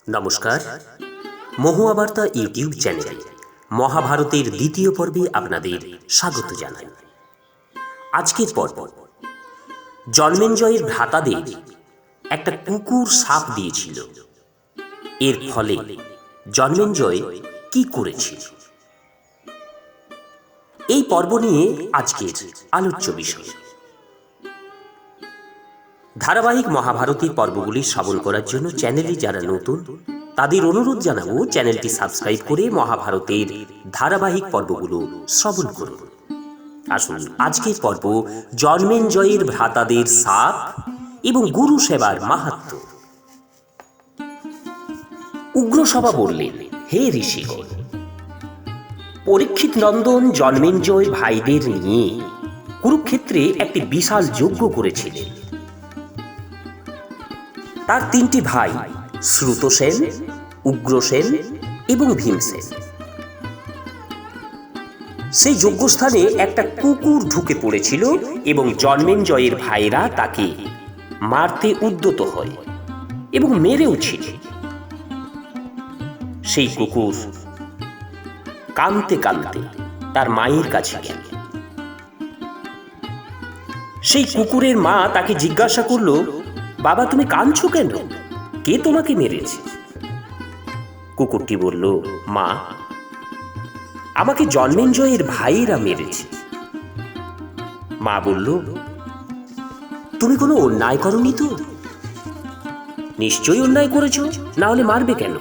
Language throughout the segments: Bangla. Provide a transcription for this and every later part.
নমস্কার, মহুয়া বার্তা ইউটিউব চ্যানেলে মহাভারতের দ্বিতীয় পর্বে আপনাদের স্বাগত জানাই। আজকের পর্ব জন্মেঞ্জয়ের ভ্রাতাদের একটা কুকুর সাপ দিয়েছিল। এর ফলে জন্মেঞ্জয় কি করেছিল, এই পর্ব নিয়ে আজকের আলোচ্য বিষয়। ধারাবাহিক মহাভারতের পর্বগুলি শ্রবণ করার জন্য চ্যানেলে যারা নতুন তাদের অনুরোধ জানাবো চ্যানেলটি সাবস্ক্রাইব করে মহাভারতের ধারাবাহিক পর্বগুলো শ্রবণ করুন। আসুন আজকের পর্ব জন্মেঞ্জয়ের ভ্রাতাদের সাপ এবং গুরু সেবার মাহাত্ম্য। উগ্রসভা বললেন, হে ঋষিগণ, পরীক্ষিত নন্দন জন্মেঞ্জয় ভাইদের নিয়ে কুরুক্ষেত্রে একটি বিশাল যজ্ঞ করেছিলেন। তার তিনটি ভাই শ্রুতসেন, উগ্রসেন এবং ভীমসেন। সেই যজ্ঞস্থানে একটা কুকুর ঢুকে পড়েছিল এবং জন্মেঞ্জয়ের ভাইরা তাকে মারতে উদ্যত হয় এবং মেরেও ছিল। সেই কুকুর কাঁদতে কাঁদতে তার মায়ের কাছে গেল। সেই কুকুরের মা তাকে জিজ্ঞাসা করল, বাবা, তুমি কাঁদছো কেন? কে তোমাকে মেরেছে? কুকুরটি বলল, মা, আমাকে জন্মেঞ্জয়ের ভাইয়েরা মেরেছে। মা বলল, তুমি কোনো অন্যায় করনি তো? নিশ্চয়ই অন্যায় করেছ, না হলে মারবে কেন?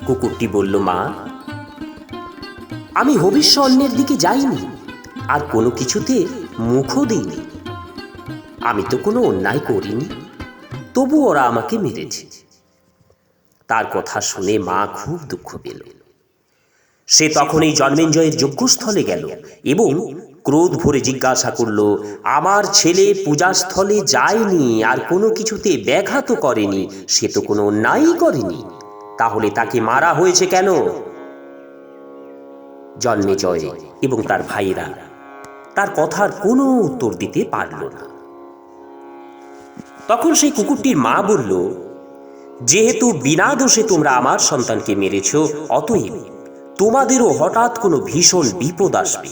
কুকুরটি বলল, মা, আমি হবিষ্য অন্যের দিকে যাইনি, আর কোনো কিছুতে মুখও দিইনি। আমি তো কোনো অন্যায় করিনি, তবু ওরা আমাকে মেরেছে। তার কথা শুনে মা খুব দুঃখ পেল। সে তখনই জন্মেঞ্জয়ের যজ্ঞস্থলে গেল এবং ক্রোধ ভরে জিজ্ঞাসা করল, আমার ছেলে পূজাস্থলে যায়নি আর কোনো কিছুতে ব্যাঘাত করেনি, সে তো কোনো অন্যায়ই করেনি, তাহলে তাকে মারা হয়েছে কেন? জন্মেঞ্জয় এবং তার ভাইয়েরা তার কথার কোনো উত্তর দিতে পারল না। তখন সেই কুকুরটির মা বলল, যেহেতু বিনা দোষে তোমরা আমার সন্তানকে মেরেছ, অতএব তোমাদেরও হঠাৎ কোনো ভীষণ বিপদ আসবে।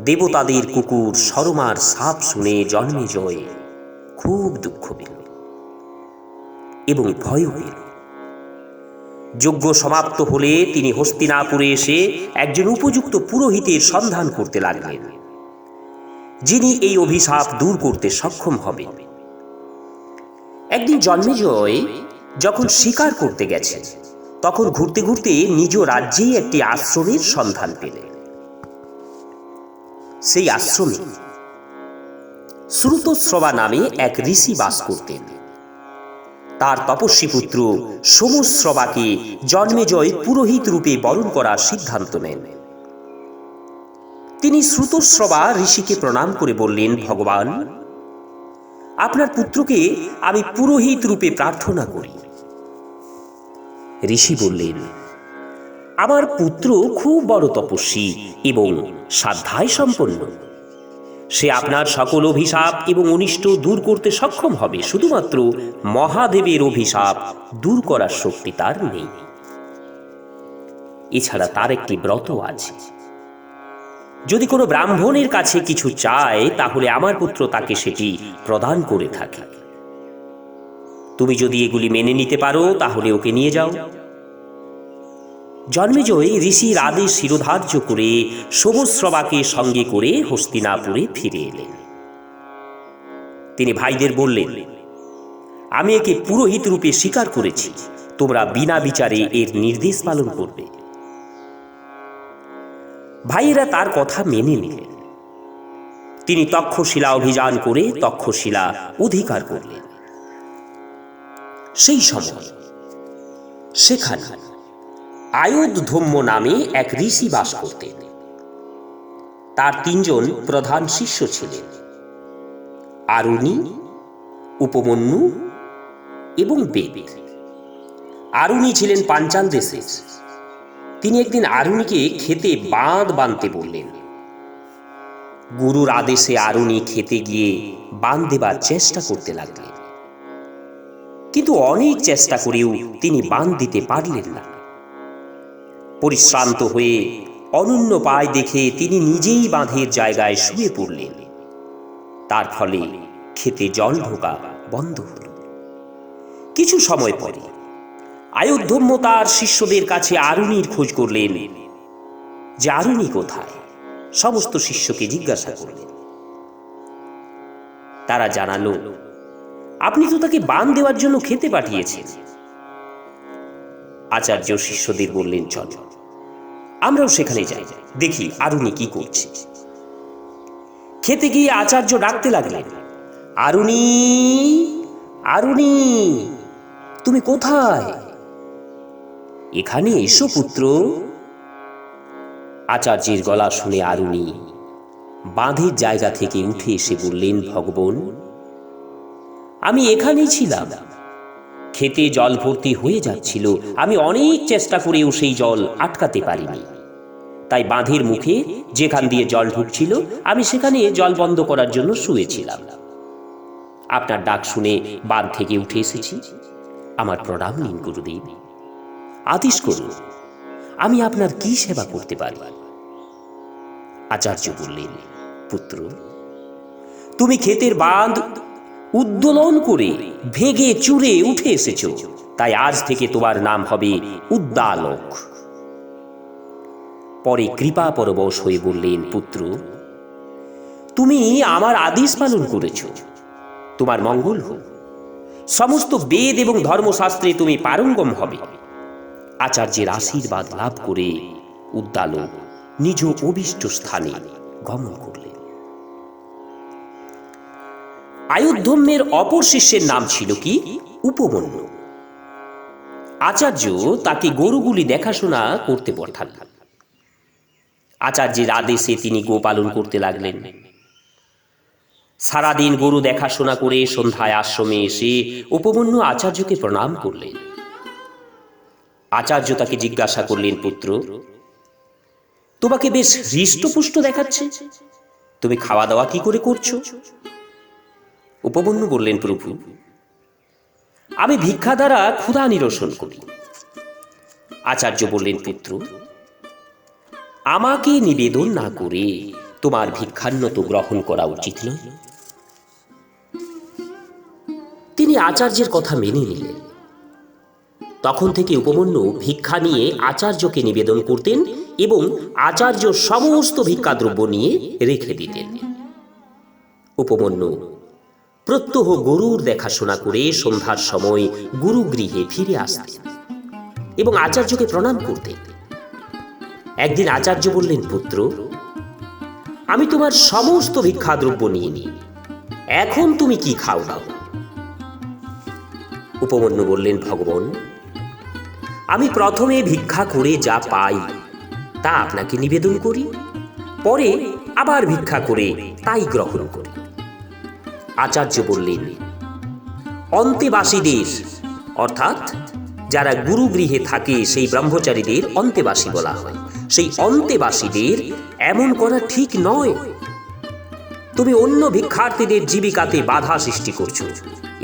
দেবতাদের কুকুর সরমার সাপ শুনে জন্মেঞ্জয় খুব দুঃখ পেল এবং ভয়ও পেল। যজ্ঞ সমাপ্ত হলে তিনি হস্তিনাপুরে এসে একজন উপযুক্ত পুরোহিতের সন্ধান করতে লাগলেন, যিনি এই অভিশাপ দূর করতে সক্ষম হবেন। একদিন জন্মেঞ্জয় যখন শিকার করতে গেছেন, তখন ঘুরতে ঘুরতে নিজ রাজ্যেই একটি আশ্রমের সন্ধান পেলেন। সেই আশ্রমে শ্রুতস্রবা নামে এক ঋষি বাস করতেন। তার তপস্বী পুত্র সোমস্রবাকে জন্মেঞ্জয় পুরোহিত রূপে বরণ করার সিদ্ধান্ত নেন। তিনি শ্রুতস্রবা ঋষিকে প্রণাম করে বললেন, ভগবান, আপনার পুত্রকে আমি পুরোহিত রূপে প্রার্থনা করি। ঋষি বললেন, আমার পুত্র খুব বড় তপস্বী এবং সাধ্যায় সম্পন্ন। সে আপনার সকল অভিশাপ এবং অনিষ্ট দূর করতে সক্ষম হবে, শুধুমাত্র মহাদেবের অভিশাপ দূর করার শক্তি তার নেই। এছাড়া তার একটি ব্রত আছে। যদি কোনো ব্রাহ্মণের কাছে কিছু চায়, তাহলে আমার পুত্র তাকে সেটি প্রদান করে থাকে। তুমি যদি এগুলি মেনে নিতে পারো, তাহলে ওকে নিয়ে যাও। জন্মেঞ্জয় ঋষির আদেশ শিরোধার্য করে সোমস্রবাকে সঙ্গে করে হস্তিনাপুরে ফিরে এলেন। তিনি ভাইদের বললেন, আমি একে পুরোহিত রূপে স্বীকার করেছি, তোমরা বিনা বিচারে এর নির্দেশ পালন করবে। ভাইয়েরা তার কথা মেনে নিলেন। তিনি তক্ষশিলা অভিযান করে তক্ষশিলা অধিকার করলেন। সেই সময় সেখানে আয়োধধম্য নামে এক ঋষি বাস করতেন। তার তিনজন প্রধান শিষ্য ছিলেন, আরুণি, উপমন্যু এবং বেদ। আরুণি ছিলেন পাঞ্চাল দেশের। তিনি একদিন আরুণিকে খেতে বাঁধ বাঁধতে বললেন। গুরুর আদেশে আরুণি খেতে গিয়ে বাঁধ দেবার চেষ্টা করতে লাগলেন। কিন্তু অনেক চেষ্টা করেও তিনি বাঁধ দিতে পারলেন না। পরিশ্রান্ত হয়ে অনন্য পায় দেখে তিনি নিজেই বাঁধের জায়গায় শুয়ে পড়লেন। তার ফলে ক্ষেতে জল ঢোকা বন্ধ হল। কিছু সময় পরে আয়োধ্যম্য তার শিষ্যদের কাছে আরুণীর খোঁজ করলেন যে আরুণী কোথায়। সমস্ত শিষ্যকে জিজ্ঞাসা করলেন। তারা জানালো, আপনি তো তাকে বান দেওয়ার জন্য খেতে পাঠিয়েছেন। আচার্য শিষ্যদের বললেন, চল আমরাও সেখানে যাই, দেখি আরুণী কি করছে। খেতে গিয়ে আচার্য ডাকতে লাগলেন, আরুণী, আরুণী, তুমি কোথায়? এখানে এসো পুত্র। আচার্যের গলা শুনে আরুণী বাঁধের জায়গা থেকে উঠে এসে বললেন, ভগবান, আমি এখানেই ছিলাম। খেতে জল ভর্তি হয়ে যাচ্ছিল, আমি অনেক চেষ্টা করেও সেই জল আটকাতে পারিনি। তাই বাঁধের মুখে যেখান দিয়ে জল ঢুকছিল আমি সেখানে জল বন্ধ করার জন্য শুয়েছিলাম। আপনার ডাক শুনে বাঁধ থেকে উঠে এসেছি। আমার প্রণাম নিন গুরুদেব। আদেশ করুন, আমি আপনার কি সেবা করতে পারি? আচার্য বললেন, পুত্র, তুমি ক্ষেতের বাঁধ উদ্দোলন করে ভেঙে চুরে উঠে এসেছ, তাই আজ থেকে তোমার নাম হবে উদ্দালক। পরে কৃপা পরবশ হয়ে বললেন, পুত্র, তুমি আমার আদেশ পালন করেছ, তোমার মঙ্গল হোক। সমস্ত বেদ এবং ধর্মশাস্ত্রে তুমি পারঙ্গম হবে। আচার্যের আশীর্বাদ লাভ করে উদ্দালক নিজ অভীষ্ট স্থানে গমন করলেন। আয়োধ্যম্যের অপর শিষ্যের নাম ছিল কি? উপমন্যু। আচার্য তাকে গরুগুলি দেখাশোনা করতে পাঠালেন। আচার্যের আদেশে তিনি গোপালন করতে লাগলেন। সারাদিন গরু দেখাশোনা করে সন্ধ্যায় আশ্রমে এসে উপমন্যু আচার্যকে প্রণাম করলেন। আচার্য তাকে জিজ্ঞাসা করলেন, পুত্র, তোমাকে বেশ হৃষ্টপুষ্ট দেখাচ্ছে, তুমি খাওয়া দাওয়া কি করে করছো? উপমন্যু বললেন, প্রভু, আমি ভিক্ষা দ্বারা ক্ষুধা নিরসন করি। আচার্য বললেন, পুত্র, আমাকে নিবেদন না করে তোমার ভিক্ষান্ন তো গ্রহণ করা উচিত নয়। তিনি আচার্যের কথা মেনে নিলেন। তখন থেকে উপমন্যু ভিক্ষা নিয়ে আচার্যকে নিবেদন করতেন এবং আচার্য সমস্ত ভিক্ষাদ্রব্য নিয়ে রেখে দিতেন। উপমন্যু প্রত্যহ গরুর দেখাশোনা করে সন্ধ্যার সময় গুরুগৃহে ফিরে আসতেন এবং আচার্যকে প্রণাম করতেন। একদিন আচার্য বললেন, পুত্র, আমি তোমার সমস্ত ভিক্ষাদ্রব্য নিয়ে নিই, এখন তুমি কি খাও দাও? উপমন্যু বললেন, ভগবান, আমি প্রথমে ভিক্ষা করে যা পাই তা আপনাকে নিবেদন করি, পরে আবার ভিক্ষা করে তাই গ্রহণ করি। আচার্য বললেন, অন্তেবাসীদের অর্থাৎ যারা গুরুগৃহে থাকে সেই ব্রহ্মচারীদের অন্তেবাসী বলা হয়। সেই অন্তেবাসীদের এমন করা ঠিক নয়। তুমি অন্য ভিক্ষার্থীদের জীবিকাতে বাধা সৃষ্টি করছো।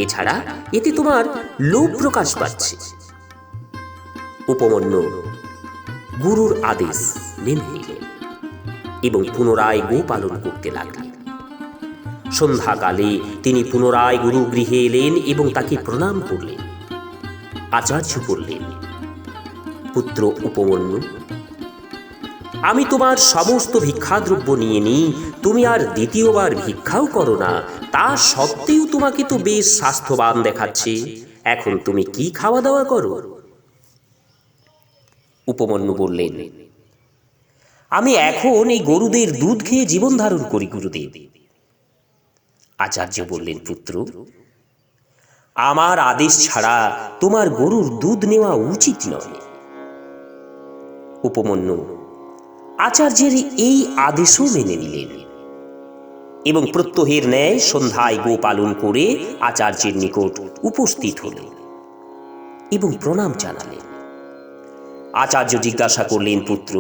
এছাড়া এতে তোমার লোভ প্রকাশ পাচ্ছে। উপমন্যু গুরুর আদেশ মেনে নিলেন এবং পুনরায় গো পালন করতে লাগলেন। সন্ধ্যাকালে তিনি পুনরায় গুরুগৃহে এলেন এবং তাকে প্রণাম করলেন। আচার্য বললেন, পুত্র উপমন্যু, আমি তোমার সমস্ত ভিক্ষাদ্রব্য নিয়ে নিই, তুমি আর দ্বিতীয়বার ভিক্ষাও করো না, তা সত্ত্বেও তোমাকে তো বেশ স্বাস্থ্যবান দেখাচ্ছে। এখন তুমি কি খাওয়া দাওয়া করো? উপমন্যু বললেন, আমি এখন এই গরুদের দুধ খেয়ে জীবন ধারণ করি গুরুদেব। আচার্য বললেন, পুত্র, আমার আদেশ ছাড়া তোমার গরুর দুধ নেওয়া উচিত নয়। উপমন্যু আচার্যের এই আদেশও মেনে নিলেন এবং প্রত্যহের ন্যায় সন্ধ্যায় গো পালন করে আচার্যের নিকট উপস্থিত হলেন এবং প্রণাম জানালেন। আচার্য জিজ্ঞাসা করলেন, পুত্র,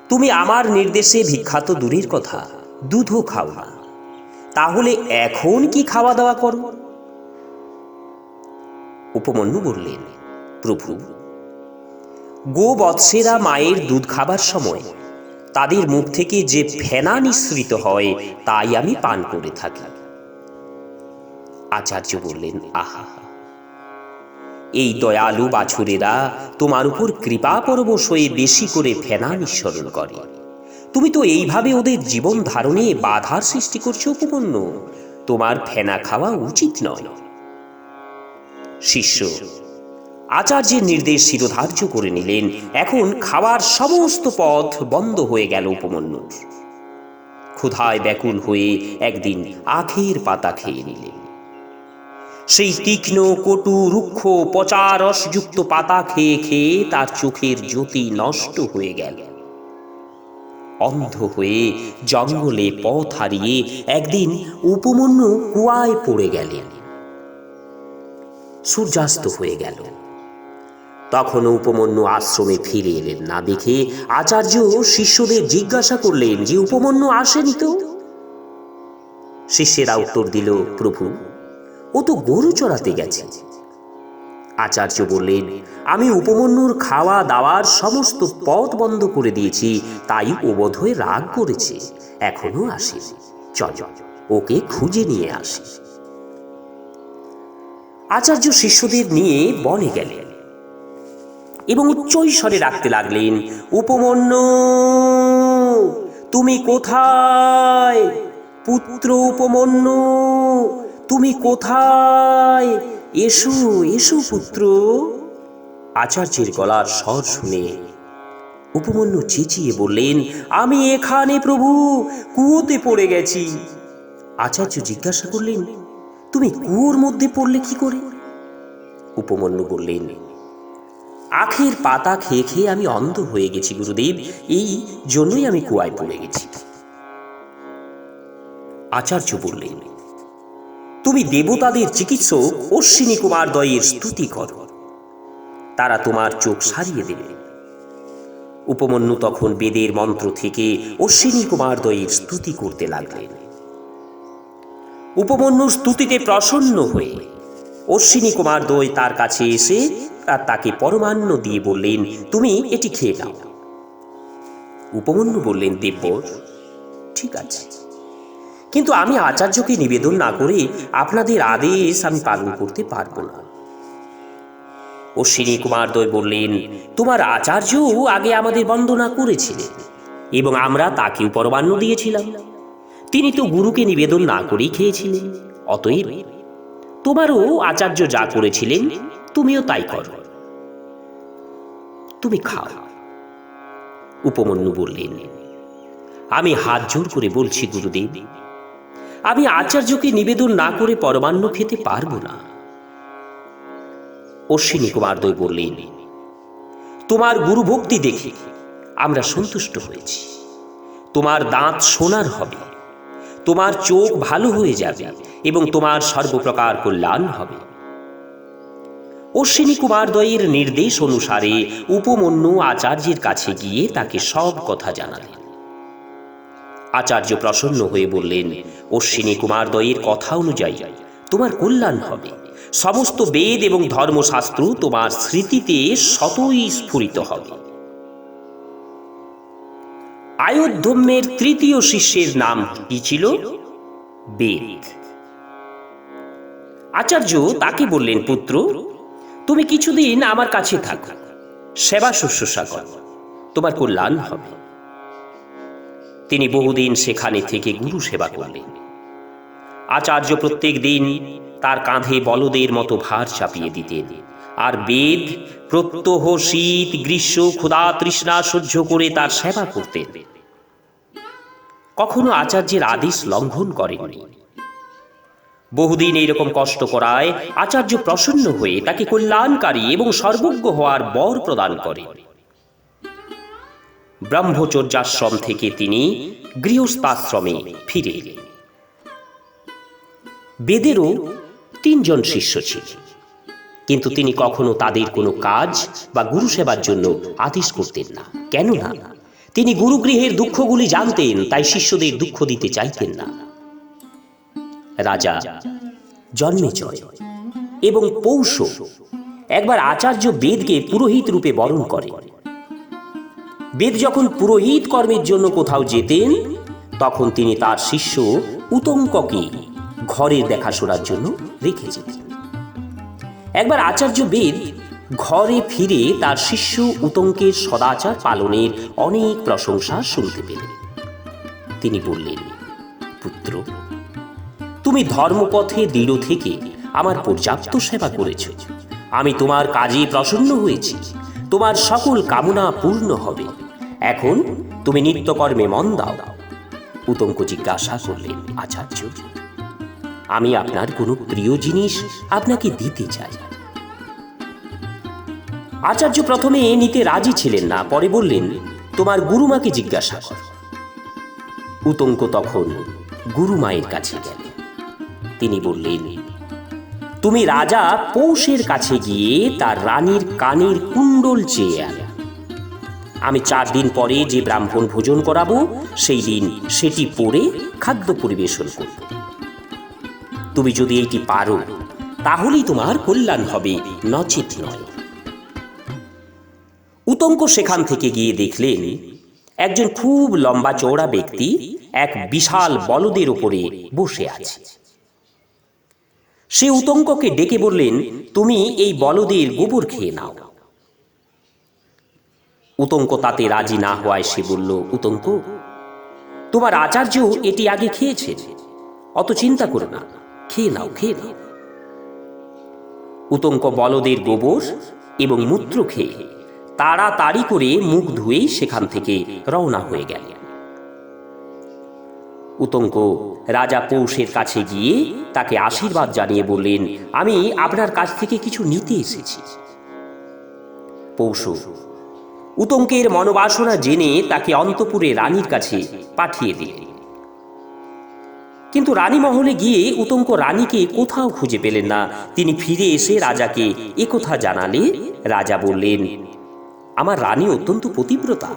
তুমি আমার নির্দেশে ভিক্ষা তো দূরের কথা, দুধও খাও না, তাহলে এখন কি খাওয়া দাওয়া করো? উপমন্যু বললেন, প্রভু, গোবৎসেরা মায়ের দুধ খাবার সময় তাদের মুখ থেকে যে ফেনা নিঃসৃত হয় তাই আমি পান করে থাকি। আচার্য বললেন, আহা, এই দয়ালু বাছুরেরা তোমার উপর কৃপা পরবশ হয়ে বেশি করে ফেনা নিঃসরণ করে। তুমি তো এইভাবে ওদের জীবন ধারণে বাধার সৃষ্টি করছো উপমন্যু। তোমার ফেনা খাওয়া উচিত নয়। শিষ্য আচার্যের নির্দেশ শিরোধার্য করে নিলেন। এখন খাওয়ার সমস্ত পথ বন্ধ হয়ে গেল উপমন্যুর। ক্ষুধায় ব্যাকুল হয়ে একদিন আখের পাতা খেয়ে নিলেন। সেই তীক্ষ্ণ, কটু, রুক্ষ, পচা রসযুক্ত পাতা খেয়ে খেয়ে তার চোখের জ্যোতি নষ্ট হয়ে গেল। অন্ধ হয়ে জঙ্গলে পথ হারিয়ে একদিন উপমন্যু কুয়ায় পড়ে গেলেন। সূর্যাস্ত হয়ে গেল। তখন উপমন্যু আশ্রমে ফিরে এলেন না দেখে আচার্য শিষ্যদের জিজ্ঞাসা করলেন যে উপমন্যু আসেনি তো? শিষ্যেরা উত্তর দিল, প্রভু, ও তো গরু চড়াতে গেছে। আচার্য বললেন, আমি উপমন্যুর খাওয়া দাওয়ার সমস্ত পথ বন্ধ করে দিয়েছি, তাই ও বোধহয় রাগ করেছে, এখনো আসেনি। চল, ওকে খুঁজে নিয়ে আসি। আচার্য শিষ্যদের নিয়ে বনে গেলেন এবং উচ্চৈঃস্বরে ডাকতে লাগলেন, উপমন্যু, তুমি কোথায়? পুত্র উপমন্যু, তুমি কোথায়? এসো এসো পুত্র। আচার্যের গলার স্বর শুনে উপমন্যু চেঁচিয়ে বললেন, আমি এখানে প্রভু, কুয়োতে পড়ে গেছি। আচার্য জিজ্ঞাসা করলেন, তুমি কুয়োর মধ্যে পড়লে কি করে? উপমন্যু বললেন, আখের পাতা খেয়ে খেয়ে আমি অন্ধ হয়ে গেছি গুরুদেব, এই জন্যই আমি কুয়ায় পড়ে গেছি। আচার্য বললেন, তুমি দেবতাদের চিকিৎসক অশ্বিনী কুমার দ্বয়ের স্তুতি করো, তারা তোমার চোখ সারিয়ে দেবে। উপমন্যু তখন বেদের মন্ত্র থেকে অশ্বিনী কুমার দ্বয়ের স্তুতি করতে লাগলেন। উপমন্যুর স্তুতিতে প্রসন্ন হয়ে অশ্বিনী কুমার দ্বয় তার কাছে এসে তাকে পরমান্ন দিয়ে বললেন, তুমি এটি খেয়ে নাও। উপমন্যু বললেন, দেববর, ঠিক আছে, কিন্তু আমি আচার্যকে নিবেদন না করে আপনাদের আদেশ আমি পালন করতে পারব না। অশ্বিনী কুমার দ্বয় বললেন, তোমার আচার্য আগে আমাদের বন্দনা করেছিলেন এবং আমরা তাকেও পরমান্ন দিয়েছিলাম। তিনি তো গুরুকে নিবেদন না করেই খেয়েছিলেন। অতএব তোমারও আচার্য যা করেছিলেন তুমিও তাই করো, তুমি খাও। উপমন্যু বললেন, আমি হাত জোর করে বলছি গুরুদেব, আমি আচার্যকে নিবেদন না করে পরমান্ন খেতে পারবো না। অশ্বিনী কুমার দ্বয় বললেন, তোমার গুরু ভক্তি দেখে আমরা সন্তুষ্ট হয়েছি। তোমার দাঁত সোনার হবে, তোমার চোখ ভালো হয়ে যাবে এবং তোমার সর্বপ্রকার কল্যাণ হবে। অশ্বিনী কুমার দ্বয়ের নির্দেশ অনুসারে উপমন্যু আচার্যের কাছে গিয়ে তাকে সব কথা জানালেন। আচার্য প্রসন্ন হয়ে বললেন, অশ্বিনী কুমার দ্বয়ের কথা অনুযায়ী তোমার কল্যাণ হবে। সমস্ত বেদ এবং ধর্মশাস্ত্র তোমার স্মৃতিতে স্বতই স্ফুরিত হবে। আয়োধ্যম্যের তৃতীয় শিষ্যের নাম কি ছিল? বেদ। আচার্য তাকে বললেন, পুত্র, তুমি কিছুদিন আমার কাছে থাকো, সেবা শুশ্রূষা করো, তোমার কল্যাণ হবে। তিনি বহুদিন সেখানে থেকে গুরু সেবা করলেন। আচার্য প্রত্যেক দিন তার কাঁধে বলদের মতো ভার চাপিয়ে দিতেন, আর বেদ প্রত্যহ শীত, গ্রীষ্ম, ক্ষুধা, তৃষ্ণা সহ্য করে তার সেবা করতেন। কখনো আচার্যের আদেশ লঙ্ঘন করেননি। বহুদিন এইরকম কষ্ট করায় আচার্য প্রসন্ন হয়ে তাকে কল্যাণকারী এবং সর্বজ্ঞ হওয়ার বর প্রদান করে। ব্রহ্মচর্যাশ্রম থেকে তিনি গৃহস্থাশ্রমে ফিরে এলেন। বেদেরও 3 জন শিষ্য ছিল, কিন্তু তিনি কখনো তাদের কোনো কাজ বা গুরু সেবার জন্য আদেশ করতেন না। কেননা তিনি গুরুগৃহের দুঃখগুলি জানতেন, তাই শিষ্যদের দুঃখ দিতে চাইতেন না। রাজা জন্মেজয় এবং পৌষ একবার আচার্য বেদকে পুরোহিত রূপে বরণ করে। বেদ যখন পুরোহিত কর্মের জন্য কোথাও যেতেন, তখন তিনি তার শিষ্য উতঙ্ককে ঘরের দেখাশোনার জন্য রেখে যেতেন। একবার আচার্য বেদ ঘরে ফিরে তার শিষ্য উতঙ্কের সদাচার পালনের অনেক প্রশংসা শুনতে পেলেন। তিনি বললেন, পুত্র, তুমি ধর্মপথে দৃঢ় থেকে আমার পর্যাপ্ত সেবা করেছ। আমি তোমার কাজে প্রসন্ন হয়েছি। তোমার সকল কামনা পূর্ণ হবে। এখন তুমি নিত্যকর্মে মন দাও। উতঙ্ক জিজ্ঞাসা করলেন, আচার্য, আমি আপনার কোনো প্রিয় জিনিস আপনাকে দিতে চাই। আচার্য প্রথমে নিতে রাজি ছিলেন না, পরে বললেন, তোমার গুরুমাকে জিজ্ঞাসা কর। উতঙ্ক তখন গুরুমায়ের কাছে গেলেন। তিনি বললেন, তুমি রাজা পৌষের কাছে গিয়ে তার রানীর কানের কুণ্ডল চেয়ে আনো। আমি 4 দিন পরে যে ব্রাহ্মণ ভোজন করাবো, সেই দিন সেটি পরে খাদ্য পরিবেশন করব। তুমি যদি এটি পারো, তাহলেই তোমার কল্যাণ হবে, নচেত নয়। উতঙ্ক সেখান থেকে গিয়ে দেখলেন, একজন খুব লম্বা চওড়া ব্যক্তি এক বিশাল বলদের উপরে বসে আছে। সে উতঙ্ককে ডেকে বললেন, তুমি এই বলদের গোবর খেয়ে নাও। উতঙ্ক তাতে রাজি না হওয়ায় সে বলল, উতঙ্ক, তোমার আচার্য এটি আগে খেয়েছে, অত চিন্তা করো না, খেয়ে নাও, খেয়ে নাও। উতঙ্ক বলদের গোবর এবং মূত্র খেয়ে তাড়াতাড়ি করে মুখ ধুয়েই সেখান থেকে রওনা হয়ে গেলেন। উতঙ্ক রাজা পৌষের কাছে গিয়ে তাকে আশীর্বাদ জানিয়ে বললেন, আমি আপনার কাছ থেকে কিছু নিতে এসেছি। পৌষ উতঙ্কের মনোবাসনা জেনে তাকে অন্তঃপুরে রানীর কাছে পাঠিয়ে দিলেন। কিন্তু রানী মহলে গিয়ে উতঙ্ক রানীকে কোথাও খুঁজে পেলেন না। তিনি ফিরে এসে রাজাকে একথা জানালে রাজা বললেন, আমার রানী অত্যন্ত পতিব্রতা।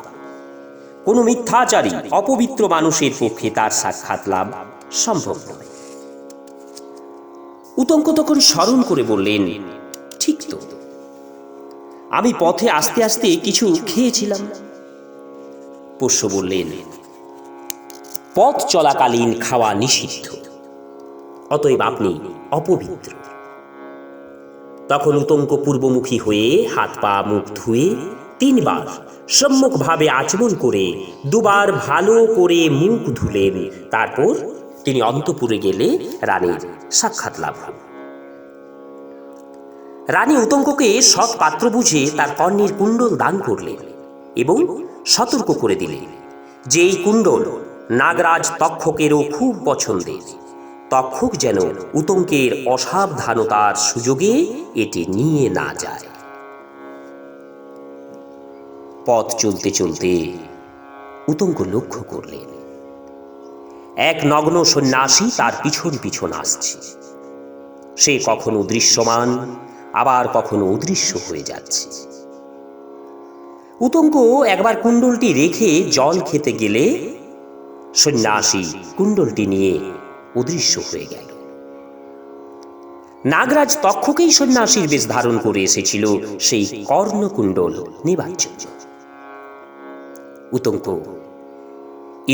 কোনো মিথ্যাচারী অপবিত্র মানুষের পক্ষে তার সাক্ষাৎ লাভ সম্ভব নয়। উতঙ্ক তখন স্মরণ করে বললেন, ঠিক তো, আমি পথে আস্তে আস্তে কিছু খেয়েছিলাম। পোষ্য বললেন, পথ চলাকালীন খাওয়া নিষিদ্ধ, অতএব আপনি অপবিত্র। তখন উতঙ্ক পূর্বমুখী হয়ে হাত পা মুখ ধুয়ে 3 বার সম্মুখভাবে আচমন করে 2 বার ভালো করে মুখ ধুলেন। তারপর তিনি অন্তঃপুরে গেলে রানীর সাক্ষাৎ লাভ হল। রানী উতঙ্ককে সৎ পাত্র বুঝে তার কর্ণের কুণ্ডল দান করলেন এবং সতর্ক করে দিলেন যে এই কুণ্ডল নাগরাজ তক্ষকেরও খুব পছন্দের। তক্ষক যেন উতঙ্কের অসাবধানতার সুযোগে এটি নিয়ে না যায়। পথ চলতে চলতে উতঙ্ক লক্ষ্য করলেন, এক নগ্ন সন্ন্যাসী তার পিছন পিছন আসছে। সে কখনো দৃশ্যমান, আবার কখনো অদৃশ্য হয়ে যাচ্ছে। উতঙ্ক একবার কুণ্ডলটি রেখে জল খেতে গেলে সন্ন্যাসী কুণ্ডলটি নিয়ে অদৃশ্য হয়ে গেল। নাগরাজ তক্ষকেই সন্ন্যাসীর বেশ ধারণ করে এসেছিল সেই কর্ণকুণ্ডল নেবার জন্য। উতঙ্ক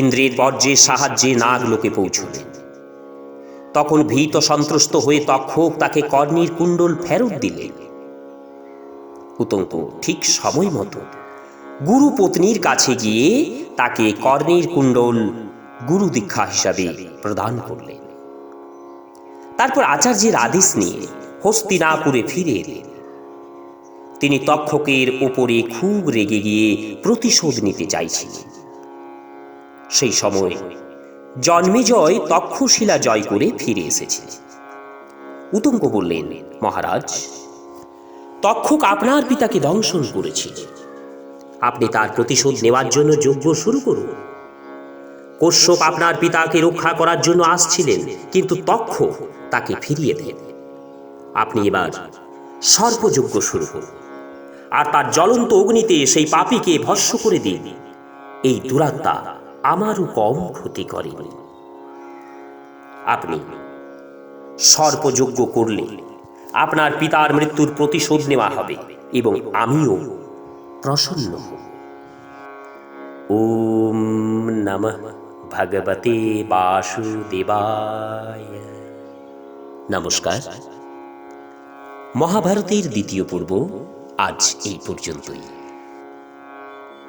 ইন্দ্রের বর্জ্যের সাহায্যে নাগলোকে পৌঁছলেন। তখন ভীত সন্ত্রস্ত হয়ে তক্ষক তাকে কর্ণের কুণ্ডল ফেরত দিলেন। উতঙ্ক ঠিক সময় মতো গুরু পত্নীর কাছে গিয়ে তাকে কর্ণের কুণ্ডল গুরু দীক্ষা হিসাবে প্রদান করলেন। তারপর আচার্যের আদেশ নিয়ে হস্তিনাপুরে ফিরে এলেন। তিনি তক্ষকের উপরে খুব রেগে গিয়ে প্রতিশোধ নিতে চাইছিলেন। সেই সময় জন্মেজয় তক্ষশিলা জয় করে ফিরে এসেছিলেন। উতঙ্ক বললেন, মহারাজ, তক্ষক আপনার পিতাকে দংশন করেছিল। আপনি তার প্রতিশোধ নেওয়ার জন্য যজ্ঞ শুরু করুন। কশ্যপ আপনার পিতাকে রক্ষা করার জন্য আসছিলেন, কিন্তু তক্ষক তাকে ফিরিয়ে দেন। আপনি এবার সর্পযজ্ঞ শুরু করুন আর তার জ্বলন্ত অগ্নিতে সেই পাপীকে ভস্ম করে দিন। এই দুরাত্মা আমারও কম ক্ষতি করেনি। আপনি সর্পযজ্ঞ করলে আপনার পিতার মৃত্যুর প্রতিশোধ নেওয়া হবে এবং আমিও প্রসন্ন হব। ওম নমঃ ভগবতে বাসুদেবায়। নমস্কার। মহাভারতের দ্বিতীয় পর্ব আজ এই পর্যন্তই।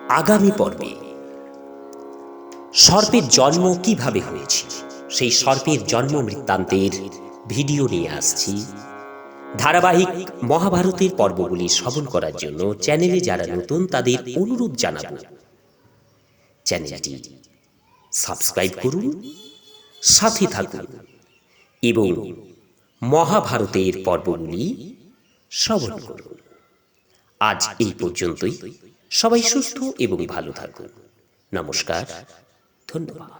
আগামী পর্বে সর্পের জন্ম কিভাবে হয়েছে সেই সর্পের জন্ম বৃত্তান্তের ভিডিও নিয়ে আসছি। ধারাবাহিক মহাভারতের পর্বগুলি শ্রবণ করার জন্য চ্যানেলে যারা নতুন তাদের অনুরোধ জানাবো চ্যানেলটি সাবস্ক্রাইব করুন, সাথে থাকুন এবং মহাভারতের পর্বগুলি শ্রবণ করুন। আজ এই পর্যন্তই। সবাই সুস্থ এবং ভালো থাকুন। নমস্কার, ধন্যবাদ।